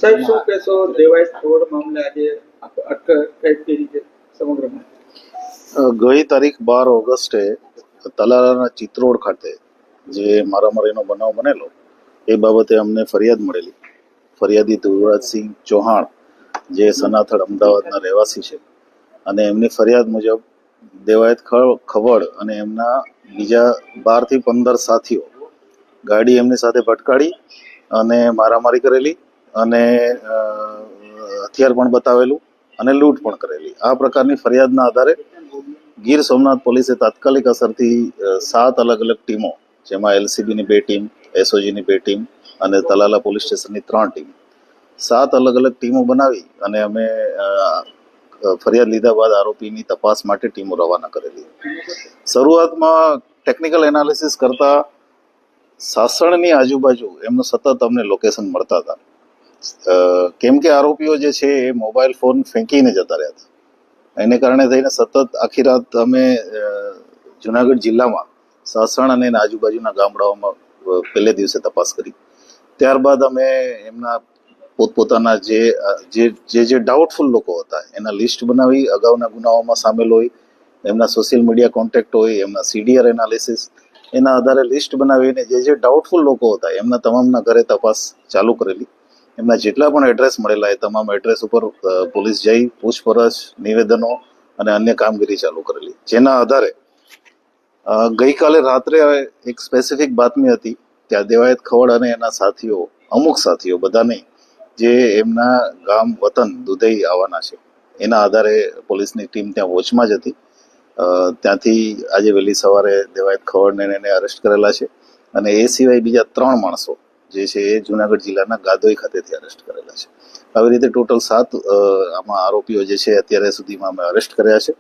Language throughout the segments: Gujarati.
સાહેબ શું કહેશો દેવાય છોડ મામલે આજે અટકાયત કરી છે સમગ્રમાં? ગઈ તારીખ 12 ઓગસ્ટે તલાલાના ચિત્રોડ ખાતે જે મારામારીનો બનાવ બનેલો એ બાબતે અમને ફરિયાદ મળેલી. ફરિયાદી ધ્રુવરાજસિંહ ચૌહાણ જે સનાથળ અમદાવાદના રહેવાસી છે અને એમની ફરિયાદ મુજબ દેવાયત ખવડ અને એમના બીજા 12 થી 15 સાથીઓ ગાડી એમની સાથે ભટકાડી અને મારામારી કરેલી અને હથિયાર પણ બતાવેલું અને લૂંટ પણ કરેલી. આ પ્રકારની ફરિયાદના આધારે ગીર સોમનાથ પોલીસે તાત્કાલિક અસરથી 7 અલગ અલગ ટીમો, જેમાં એલસીબીની 2 ટીમ, એસઓજીની 2 ટીમ અને તલાલા પોલીસ સ્ટેશનની 3 ટીમ, 7 અલગ અલગ ટીમો બનાવી અને અમે ફરિયાદ લીધા બાદ આરોપીની તપાસ માટે ટીમો રવાના કરેલી. શરૂઆતમાં ટેકનિકલ એનાલિસિસ કરતા સાસણની આજુબાજુ એમનું સતત અમને લોકેશન મળતા હતા, કેમ કે આરોપીઓ જે છે એ મોબાઈલ ફોન ફેંકીને જતા રહ્યા હતા. એને કારણે થઈને સતત આખી રાત અમે જુનાગઢ જિલ્લામાં સાસણ અને એના આજુબાજુના ગામડાઓમાં પહેલે દિવસે તપાસ કરી. ત્યારબાદ અમે એમના પોતપોતાના જે ડાઉટફુલ લોકો હતા એના લિસ્ટ બનાવી, અગાઉના ગુનાઓમાં સામેલ હોય, એમના સોશિયલ મીડિયા કોન્ટેક્ટ હોય, એમના સીડીઆર એનાલિસિસ, એના આધારે લિસ્ટ બનાવીને જે ડાઉટફુલ લોકો હતા એમના તમામના ઘરે તપાસ ચાલુ કરેલી. એમના જેટલા પણ એડ્રેસ મળેલા એ તમામ એડ્રેસ ઉપર પોલીસ જઈ પૂછપરછ, નિવેદનો અને અન્ય કામગીરી ચાલુ કરેલી. જેના આધારે ગઈકાલે રાત્રે એક સ્પેસિફિક બાતમી હતી કે આ દેવાયત ખવડ અને એના સાથીઓ, અમુક સાથીઓ, બધા નહીં, જે એમના ગામ વતન દુધઈ આવવાના છે. એના આધારે પોલીસની ટીમ ત્યાં વોચમાં જ હતી. ત્યાંથી આજે વહેલી સવારે દેવાયત ખવડને એને અરેસ્ટ કરેલા છે અને એ સિવાય બીજા 3 માણસો જે છે એ જુનાગઢ જિલ્લાના ગાદોઈ ખાતેથી અરેસ્ટ કરેલા છે. આવી રીતે ટોટલ 7 આમાં આરોપીઓ જે છે અત્યારે સુધીમાં અમે અરેસ્ટ કર્યા છે.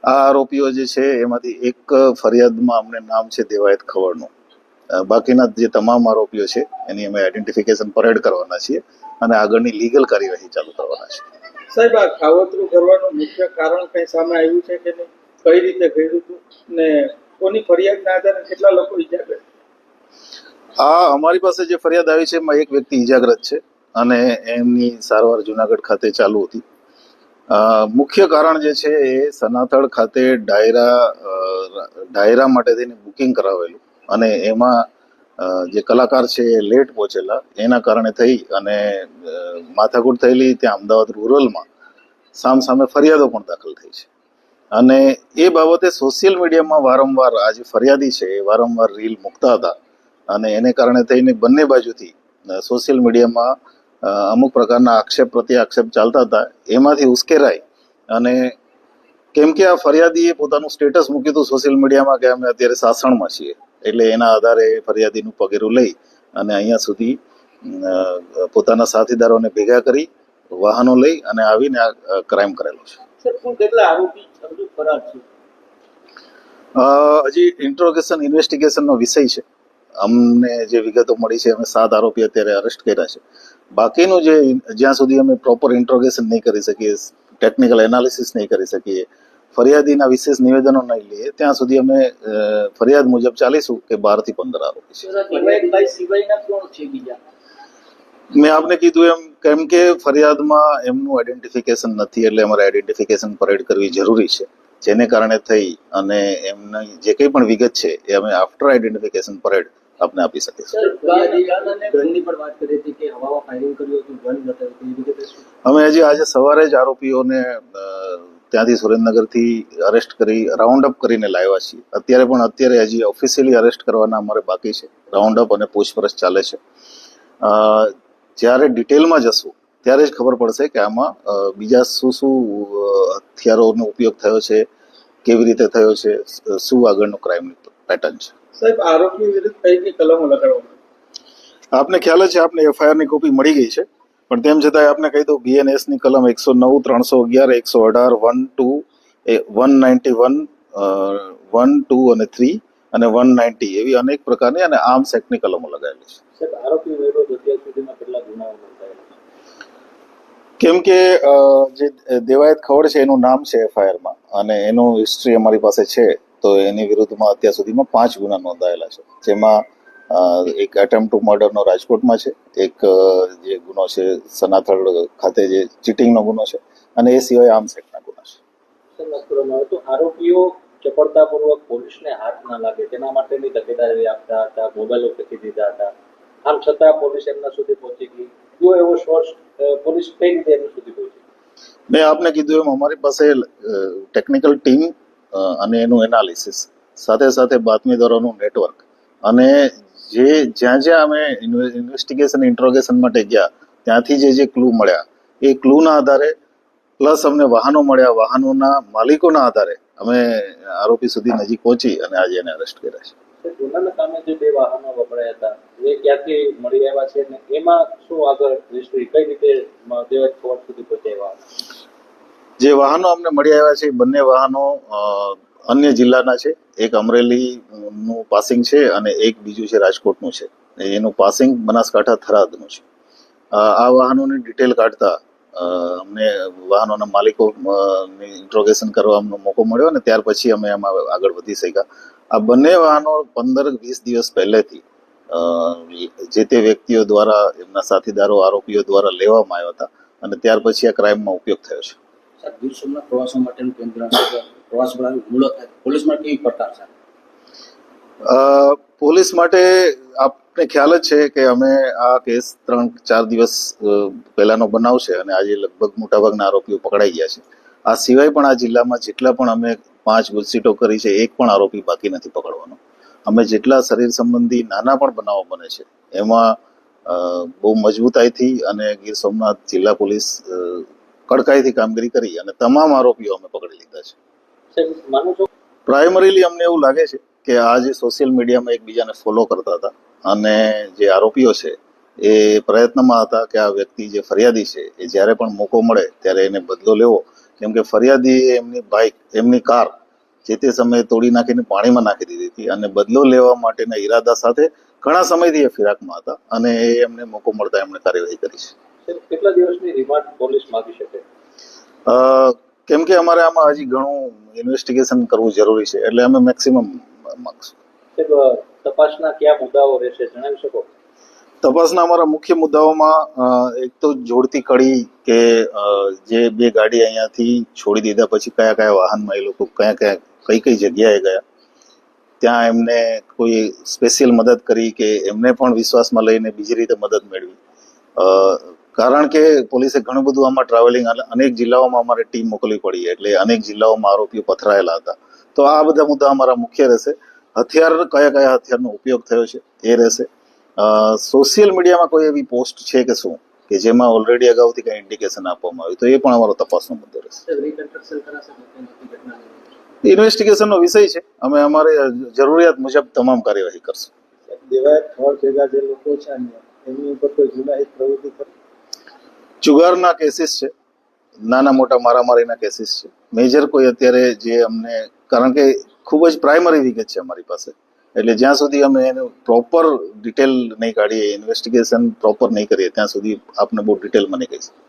આ આરોપીઓ જે છે એમાંથી એક ફરિયાદમાં અમને નામ છે દેવાયત ખવડનું. બાકીના જે તમામ આરોપીઓ છે એની અમે આઈડેન્ટિફિકેશન પરેડ કરવાના છીએ અને આગળની લીગલ કાર્યવાહી ચાલુ કરવાના છે. સાહેબ, આ ખાવતરું કરવાનું મુખ્ય કારણ કઈ સામે આવ્યું છે કે નહીં? કઈ રીતે કર્યું હતું ને કોની ફરિયાદના આધારે કેટલા લોકો ઇજાગ્રસ્ત? અમારી પાસે જે ફરિયાદ આવી છે એમાં એક વ્યક્તિ ઇજાગ્રસ્ત છે અને એમની સારવાર જુનાગઢ ખાતે ચાલુ હતી. મુખ્ય કારણ જે છે એ સનાથળ ખાતે ડાયરા માટે થઈને બુકિંગ કરાવેલું અને એમાં જે કલાકાર છે એ લેટ પહોંચેલા, એના કારણે થઈ અને માથાકૂટ થયેલી. ત્યાં અમદાવાદ રૂરલમાં સામે ફરિયાદો પણ દાખલ થઈ છે અને એ બાબતે સોશિયલ મીડિયામાં વારંવાર આ જે ફરિયાદી છે એ વારંવાર રીલ મૂકતા હતા અને એને કારણે થઈને બંને બાજુથી સોશિયલ મીડિયામાં અમુક પ્રકારના આક્ષેપ પ્રત્યાક્ષેપ ચાલતા હતા. એમાંથી ઉશ્કેરાય અને કેમ કે આ ફરિયાદીએ પોતાનું સ્ટેટસ મૂક્યું હતું સોશિયલ મીડિયામાં કે અમે અત્યારે સાસણમાં છીએ, એટલે એના આધારે ફરિયાદીનું પગેરું લઈ અને અહીંયા સુધી પોતાના સાથીદારોને ભેગા કરી વાહનો લઈ અને આવીને આ ક્રાઇમ કરેલો છે. કેટલા આરોપી હજુ ફરાર છે? હજી ઇન્ટ્રોગેશન ઇન્વેસ્ટિગેશનનો વિષય છે. અમને જે વિગતો મળી છે અમે 7 આરોપી અત્યારે અરેસ્ટ કર્યા છે. બાકીનું જે જ્યાં સુધી અમે પ્રોપર ઇન્ટ્રોગેશન નહીં કરી શકીએ, ટેકનિકલ એનાલિસિસ નહીં કરી શકીએ, ફરિયાદીના વિશેષ નિવેદનો નહીં લઈએ, ત્યાં સુધી અમે ફરિયાદ મુજબ ચાલીશું કે 12 થી 15 આરોપી છે. મેં આપને કીધું એમ, કેમ કે ફરિયાદમાં એમનું આઈડેન્ટિફિકેશન નથી એટલે અમારે આઈડેન્ટિફિકેશન પરેડ કરવી જરૂરી છે. જેને કારણે થઈ અને એમની જે કંઈ પણ વિગત છે એ અમે આફ્ટર આઈડેન્ટિફિકેશન પરેડ આપને આપી શકીશું. અમે હજી આજે સવારે જ આરોપીઓને ત્યાંથી સુરેન્દ્રનગરથી અરેસ્ટ કરી રાઉન્ડ અપ કરીને લાવ્યા છીએ. અત્યારે હજી ઓફિશિયલી અરેસ્ટ કરવાના અમારે બાકી છે. રાઉન્ડ અપ અને પૂછપરછ ચાલે છે. જ્યારે ડિટેલમાં જશું ત્યારે જ ખબર પડશે કે આમાં બીજા શું હથિયારોનો ઉપયોગ થયો છે, કેવી રીતે થયો છે, શું આગળનું ક્રાઇમ પેટર્ન છે. સાહેબ, આરોપી વિરુદ્ધ કઈ કલમો લગાડવામાં? આપને ખ્યાલ છે, આપને એફઆઈઆર ની કોપી મળી ગઈ છે, પણ તેમ છતાં આપને કહી દઉં, બીએનએસ ની કલમ 109, 311, 118, 191, 1, 2 અને 3 અને 190 એવી અનેક પ્રકારની અને આર્મ્સ એક્ટની કલમો લગાવેલી છે. કેમ કે જે દેવાયત ખવડ છે એનું નામ છે એફઆઈઆરમાં અને એનું હિસ્ટ્રી અમારી પાસે છે, તો એની વિરુદ્ધમાં અત્યાર સુધીમાં 5 ગુના નોંધાયેલા છે, જેમાં એક એટેમ્પ ટુ મર્ડરનો રાજકોટમાં છે, એક જે ગુનો છે સનાથલ ખાતે જે ચીટિંગનો ગુનો છે, અને એ સિવાય આર્મ્સ એક્ટના ગુનો છે. સર, વાત કરવામાં આવે તો આરોપીઓ ચપળતાપૂર્વક પોલીસને હાથ ના લાગે તેના માટેની તકેદારી આપતા હતા, મોબાઈલો ફેંકી દીધા હતા. આમ છતાં પોલીસ એમના સુધી પહોંચી ગઈ. જો એવો સોર્સ પોલીસ કઈ રીતે એમના સુધી પહોંચી? મેં આપને કીધું એમ અમારી પાસે ટેકનિકલ ટીમ અને એનું એનાલિસિસ સાથે સાથે બાતમીદારોનું નેટવર્ક અને જે જ્યાં જ્યાં અમે ઇન્વેસ્ટિગેશન ઇન્ટ્રોગેશન માટે ગયા ત્યાંથી જે ક્લુ મળ્યા એ ક્લુના આધારે પ્લસ અમને વાહનો મળ્યા, વાહનોના માલિકોના આધારે અમે આરોપી સુધી નજીક પહોંચી અને આજે એને અરેસ્ટ કર્યા છે. સર, ગુનાના કામે જે 2 વાહનો વપરાયા હતા એ ક્યાંથી મળી આવ્યા છે અને એમાં શું આગળ હિસ્ટ્રી કઈ રીતે દેવાજ કોર્ટ સુધી પહોંચાડ્યા? જે વાહનો અમને મળી આવ્યા છે એ બંને વાહનો અન્ય જિલ્લાના છે. એક અમરેલીનું પાસિંગ છે અને એક બીજું છે રાજકોટનું છે. એનું પાસિંગ બનાસકાંઠા થરાદનું છે. આ વાહનોની ડિટેલ કાઢતા અમને વાહનોના માલિકો ઇન્ટ્રોગેશન કરવા અમને મોકો મળ્યો અને ત્યાર પછી અમે એમાં આગળ વધી શક્યા. આ બંને વાહનો 15-20 દિવસ પહેલેથી જે તે વ્યક્તિઓ દ્વારા, એમના સાથીદારો, આરોપીઓ દ્વારા લેવામાં આવ્યા હતા અને ત્યાર પછી આ ક્રાઇમમાં ઉપયોગ થયો છે. સર, ગીર સોમનાથ પ્રવાસો માટેનું કેન્દ્ર પ્રવાસ હુમલો થાય પોલીસ માટે કેવી પડકાર છે? પોલીસ માટે આપને ખ્યાલ જ છે કે અમે આ કેસ 3-4 દિવસ પહેલાનો બનાવ છે અને આજે લગભગ મોટાભાગના આરોપીઓ પકડાઈ ગયા છે. આ સિવાય પણ આ જિલ્લામાં જેટલા પણ અમે 5 ગુજસીટો કરી છે, એક પણ આરોપી બાકી નથી પકડવાનો. અમે જેટલા શરીર સંબંધી નાના પણ બનાવો બને છે એમાં બહુ મજબૂતાઈથી અને ગીર સોમનાથ જિલ્લા પોલીસ કડકાઈથી કામગીરી કરી અને તમામ આરોપીઓ અમે પકડી લીધા છે. સર, માનું છો પ્રાઇમરીલી અમને એવું લાગે છે કે આ જે સોશિયલ મીડિયામાં એકબીજાને ફોલો કરતા હતા અને જે આરોપીઓ છે એ પ્રયત્નમાં હતા કે આ વ્યક્તિ જે ફરિયાદી છે એ જ્યારે પણ મોકો મળે ત્યારે એને બદલો લેવો, કેમ કે ફરિયાદીએ એમની બાઇક, એમની કાર જે તે સમયે તોડી નાખીને પાણીમાં નાખી દીધી હતી અને બદલો લેવા માટેના ઈરાદા સાથે ઘણા સમયથી એ ફિરાકમાં હતા અને એ એમને મોકો મળતા એમણે કાર્યવાહી કરી છે. સર, કેટલા દિવસની રિમાન્ડ પોલીસ માંગી શકે? કેમ કે અમારે આમાં હજી ઘણું ઇન્વેસ્ટિગેશન કરવું જરૂરી છે એટલે અમે મેક્સિમમ માંગશું. સર, તપાસના કયા મુદ્દાઓ રહેશે જણાવી શકો? તપાસના અમારા મુખ્ય મુદ્દાઓમાં એક તો જોડતી કડી કે જે 2 ગાડી અહીંયાથી છોડી દીધા પછી કયા કયા વાહનમાં એ લોકો કઈ કઈ જગ્યાએ ગયા, ત્યાં એમને કોઈ સ્પેશિયલ મદદ કરી કે એમને પણ વિશ્વાસમાં લઈને બીજી રીતે મદદ મેળવી. કારણ કે પોલીસે ઘણું બધું આમાં ટ્રાવેલિંગ અનેક જિલ્લાઓમાં અમારે ટીમ મોકલવી પડી એટલે અનેક જિલ્લાઓમાં આરોપીઓ પથરાયેલા હતા. તો આ બધા મુદ્દા અમારા મુખ્ય રહેશે. હથિયાર, કયા હથિયારનો ઉપયોગ થયો છે એ રહેશે. સોશિયલ મીડિયામાં કોઈ એવી પોસ્ટ છે કે શું કે જેમાં ઓલરેડી અગાઉથી કંઈ ઇન્ડિકેશન આપવામાં આવ્યું તો એ પણ અમારો તપાસનો મુદ્દો રહેશે. ઇન્વેસ્ટિગેશનનો વિષય છે, અમે અમારે જરૂરિયાત મુજબ તમામ કાર્યવાહી કરશું. દેવાયત થોડ ભેગા જે લોકો છે એમની ઉપર કોઈ ગુનાહિત પ્રવૃત્તિ કરી? જુગારના કેસીસ છે, નાના મોટા મારામારીના કેસીસ છે. મેજર કોઈ અત્યારે જે અમને, કારણ કે ખૂબ જ પ્રાઇમરી વિગત છે અમારી પાસે એટલે જ્યાં સુધી અમે એનું પ્રોપર ડિટેલ નહીં કાઢીએ, ઇન્વેસ્ટિગેશન પ્રોપર નહીં કરીએ ત્યાં સુધી આપને બહુ ડિટેલમાં નહીં કહી શકીએ.